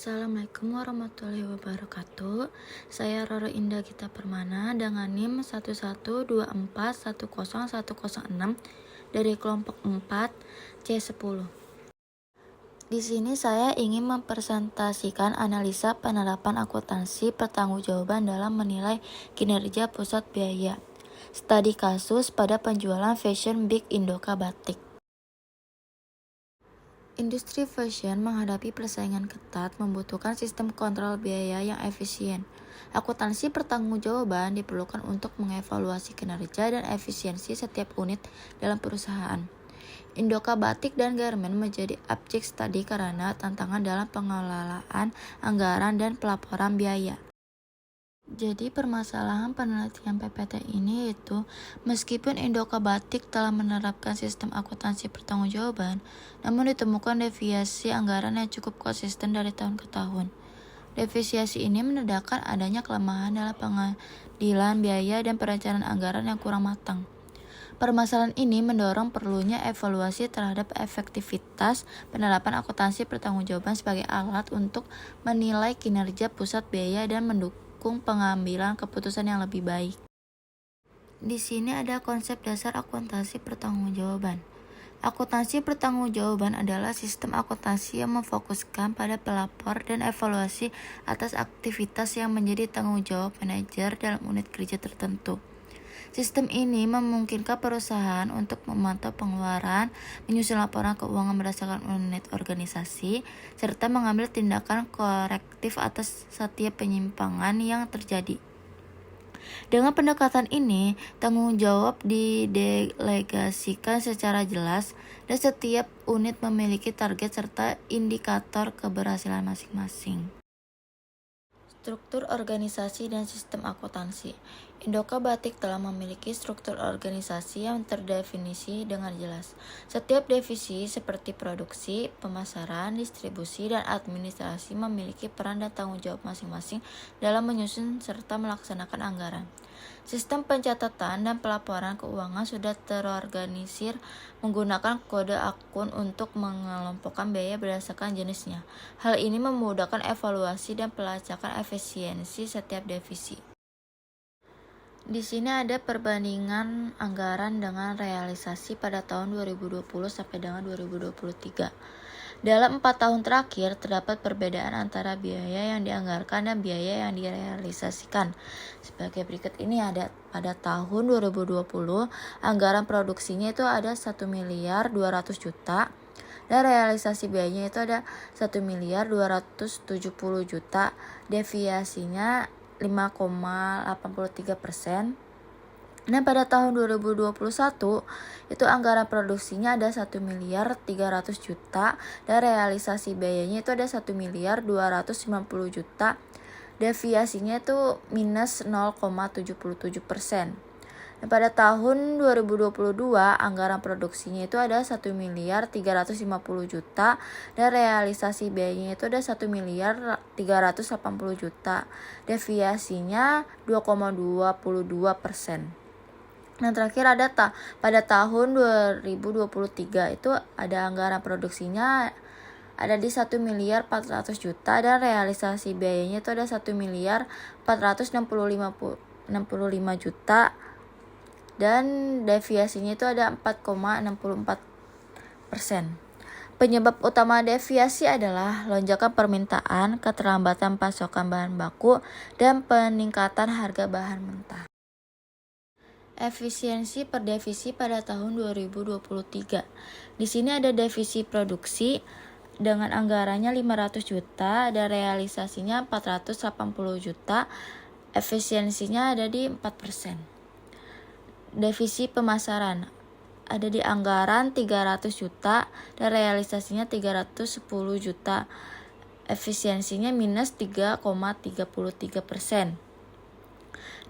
Assalamualaikum warahmatullahi wabarakatuh. Saya Roro Indah Gita Permana dengan NIM 112410106 dari kelompok 4 C10. Di sini saya ingin mempresentasikan analisa penerapan akuntansi pertanggungjawaban dalam menilai kinerja pusat biaya. Studi kasus pada penjualan fashion Big Indoka Batik. Industri fashion menghadapi persaingan ketat membutuhkan sistem kontrol biaya yang efisien. Akuntansi pertanggungjawaban diperlukan untuk mengevaluasi kinerja dan efisiensi setiap unit dalam perusahaan. Indoka Batik dan Garment menjadi objek studi karena tantangan dalam pengelolaan anggaran dan pelaporan biaya. Jadi permasalahan penelitian PPT ini yaitu meskipun Indoka Batik telah menerapkan sistem akuntansi pertanggungjawaban, namun ditemukan deviasi anggaran yang cukup konsisten dari tahun ke tahun. Deviasi ini menandakan adanya kelemahan dalam pengadilan biaya dan perencanaan anggaran yang kurang matang. Permasalahan ini mendorong perlunya evaluasi terhadap efektivitas penerapan akuntansi pertanggungjawaban sebagai alat untuk menilai kinerja pusat biaya dan mendukung pengambilan keputusan yang lebih baik. Di sini ada konsep dasar akuntansi pertanggungjawaban. Akuntansi pertanggungjawaban adalah sistem akuntansi yang memfokuskan pada pelapor dan evaluasi atas aktivitas yang menjadi tanggung jawab manajer dalam unit kerja tertentu. Sistem ini memungkinkan perusahaan untuk memantau pengeluaran, menyusun laporan keuangan berdasarkan unit organisasi, serta mengambil tindakan korektif atas setiap penyimpangan yang terjadi. Dengan pendekatan ini, tanggung jawab didelegasikan secara jelas dan setiap unit memiliki target serta indikator keberhasilan masing-masing. Struktur organisasi dan sistem akuntansi. Indoka Batik telah memiliki struktur organisasi yang terdefinisi dengan jelas. Setiap divisi seperti produksi, pemasaran, distribusi, dan administrasi memiliki peran dan tanggung jawab masing-masing dalam menyusun serta melaksanakan anggaran. Sistem pencatatan dan pelaporan keuangan sudah terorganisir menggunakan kode akun untuk mengelompokkan biaya berdasarkan jenisnya. Hal ini memudahkan evaluasi dan pelacakan efisiensi setiap divisi. Di sini ada perbandingan anggaran dengan realisasi pada tahun 2020 sampai dengan 2023. Dalam 4 tahun terakhir, terdapat perbedaan antara biaya yang dianggarkan dan biaya yang direalisasikan. Sebagai berikut ini ada pada tahun 2020, anggaran produksinya itu ada 1.200.000.000 dan realisasi biayanya itu ada 1.270.000.000. Deviasinya 5,83%. Dan pada tahun 2021 itu anggaran produksinya ada 1.300.000.000 dan realisasi biayanya itu ada 1.290.000.000. Deviasinya itu minus 0,77%. Dan pada tahun 2022 anggaran produksinya itu ada 1.350.000.000 dan realisasi biayanya itu ada 1.380.000.000. Deviasinya 2,22%. Nah, terakhir ada pada tahun 2023 itu ada anggaran produksinya ada di 1.400.000.000 dan realisasi biayanya itu ada 1.465.000.000 dan deviasinya itu ada 4,64%. Penyebab utama deviasi adalah lonjakan permintaan, keterlambatan pasokan bahan baku, dan peningkatan harga bahan mentah. Efisiensi per divisi pada tahun 2023. Di sini ada divisi produksi dengan anggarannya 500.000.000 dan realisasinya 480.000.000. Efisiensinya ada di 4%. Divisi pemasaran ada di anggaran 300.000.000 dan realisasinya 310.000.000. Efisiensinya minus 3,33%.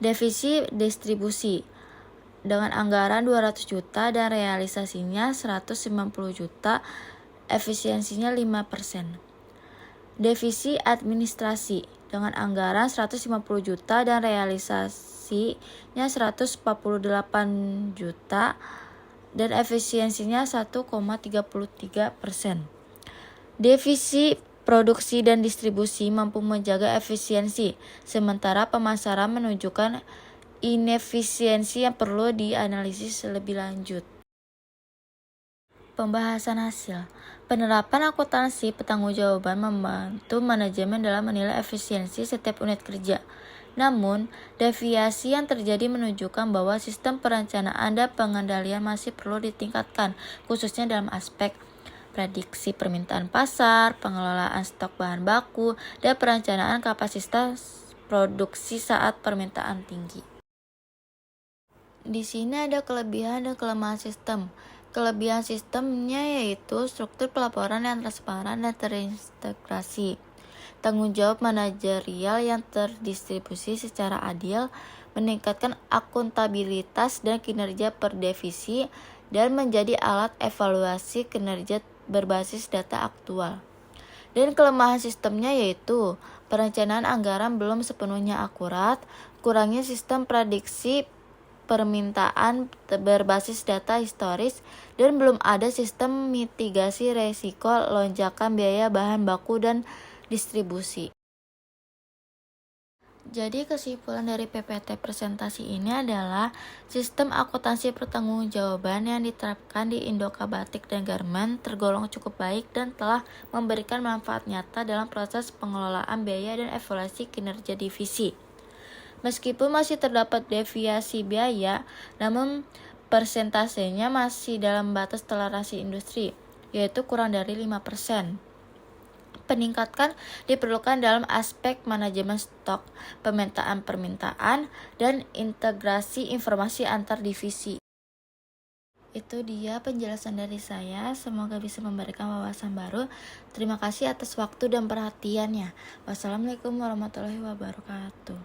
Divisi distribusi dengan anggaran 200.000.000 dan realisasinya 190.000.000, efisiensinya 5%. Divisi administrasi dengan anggaran 150.000.000 dan realisasinya 148.000.000 dan efisiensinya 1,33%. Divisi produksi dan distribusi mampu menjaga efisiensi, sementara pemasaran menunjukkan inefisiensi yang perlu dianalisis lebih lanjut. Pembahasan hasil. Penerapan akuntansi pertanggungjawaban membantu manajemen dalam menilai efisiensi setiap unit kerja. Namun, deviasi yang terjadi menunjukkan bahwa sistem perencanaan dan pengendalian masih perlu ditingkatkan, khususnya dalam aspek prediksi permintaan pasar, pengelolaan stok bahan baku, dan perencanaan kapasitas produksi saat permintaan tinggi. Di sini ada kelebihan dan kelemahan sistem. Kelebihan sistemnya yaitu struktur pelaporan yang transparan dan terintegrasi, tanggung jawab manajerial yang terdistribusi secara adil, meningkatkan akuntabilitas dan kinerja per divisi, dan menjadi alat evaluasi kinerja berbasis data aktual. Dan kelemahan sistemnya yaitu perencanaan anggaran belum sepenuhnya akurat, kurangnya sistem prediksi permintaan berbasis data historis, dan belum ada sistem mitigasi resiko lonjakan biaya bahan baku dan distribusi. Jadi kesimpulan dari PPT presentasi ini adalah sistem akuntansi pertanggungjawaban yang diterapkan di Indoka Batik dan Garmen tergolong cukup baik dan telah memberikan manfaat nyata dalam proses pengelolaan biaya dan evaluasi kinerja divisi. Meskipun masih terdapat deviasi biaya, namun persentasenya masih dalam batas toleransi industri, yaitu kurang dari 5%. Peningkatan diperlukan dalam aspek manajemen stok, pemetaan permintaan, dan integrasi informasi antar divisi. Itu dia penjelasan dari saya, semoga bisa memberikan wawasan baru. Terima kasih atas waktu dan perhatiannya. Wassalamualaikum warahmatullahi wabarakatuh.